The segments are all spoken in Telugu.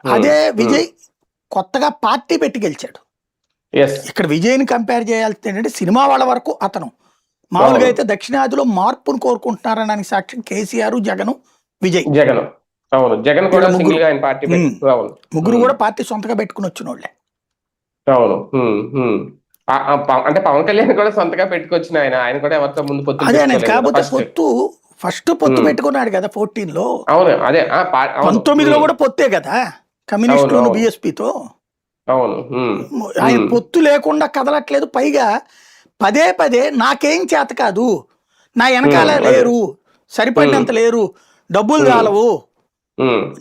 అదే విజయ్ కొత్తగా పార్టీ పెట్టి గెలిచాడు. ఎస్ ఇక్కడ విజయ్ని కంపేర్ చేయాల్సింది ఏంటంటే సినిమా వాళ్ళ వరకు అతను మామూలుగా అయితే దక్షిణాదిలో మార్పును కోరుకుంటున్నారనడానికి సాక్ష్యం కేసీఆర్, జగన్, విజయ్. జగన్ అవును, జగన్ కూడా ముగ్గురు. సింగిల్ గా ఆయన పార్టీ అవును ముగ్గురు కూడా పార్టీ సొంతగా పెట్టుకుని వచ్చిన వాళ్ళే. అవును అంటే పవన్ కళ్యాణ్ కూడా సొంతగా పెట్టుకొచ్చిన ఆయన కూడా ఎవరితో ముందు పొత్తు అదే పెట్టుకోలేదు కాకపోతే కదా పొత్తు ఫస్ట్ పొత్తు పెట్టుకున్నాడు కదా 14 లో. అవును అదే 19లో కూడా పొత్తే కదా కమ్యూనిస్టులు బిఎస్పితో. అవును ఆయన పొత్తు లేకుండా కదలట్లేదు. పైగా పదే పదే నాకేం చేత కాదు, నా వెనకాల లేరు, సరిపడినంత లేరు, డబ్బులు చాలవు,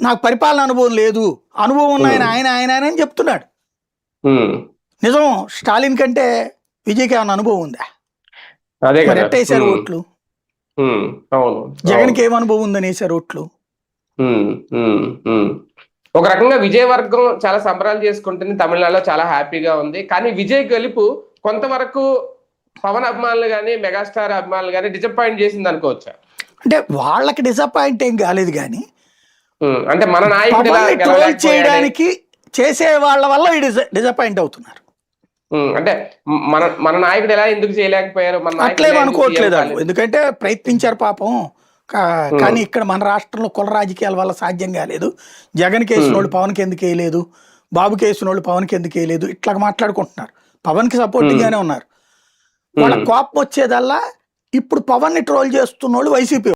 నాకు పరిపాలన అనుభవం లేదు, అనుభవం ఉన్న ఆయన ఆయన అని చెప్తున్నాడు. నిజం స్టాలిన్ కంటే విజయ్కి ఏమైనా అనుభవం ఉందా? మరి ఎట్టేసారు ఓట్లు? అవును, జగన్కి ఏం అనుభవం ఉందని వేసారు ఓట్లు. ఒక రకంగా విజయ్ వర్గం చాలా సంబరాలు చేసుకుంటుంది, తమిళనాడులో చాలా హ్యాపీగా ఉంది. కానీ విజయ్ గెలుపు కొంతవరకు పవన్ అభిమానులు కానీ మెగాస్టార్ అభిమానులు కానీ డిసప్పాయింట్ చేసింది అనుకోవచ్చా? అంటే వాళ్ళకి డిసప్పాయింట్ ఏం కాలేదు, కానీ అంటే మన నాయకుడు చేయడానికి చేసే వాళ్ళ వల్ల డిసప్పాయింట్ అవుతున్నారు. అంటే మన నాయకుడు ఎలా ఎందుకు చేయలేకపోయారు, అట్లేం అనుకోవట్లేదు. ఎందుకంటే ప్రయత్నించారు పాపం, కానీ ఇక్కడ మన రాష్ట్రంలో కుల రాజకీయాల వల్ల సాధ్యం కాలేదు. జగన్ కేసిన వాళ్ళు పవన్కి ఎందుకు వేయలేదు, బాబు కేసిన వాళ్ళు పవన్కి ఎందుకు వేయలేదు, ఇట్లా మాట్లాడుకుంటున్నారు. పవన్కి సపోర్టింగ్ గానే ఉన్నారు. వాళ్ళ కోపం వచ్చేదల్లా ఇప్పుడు పవన్ ని ట్రోల్ చేస్తున్న వాళ్ళు వైసీపీ.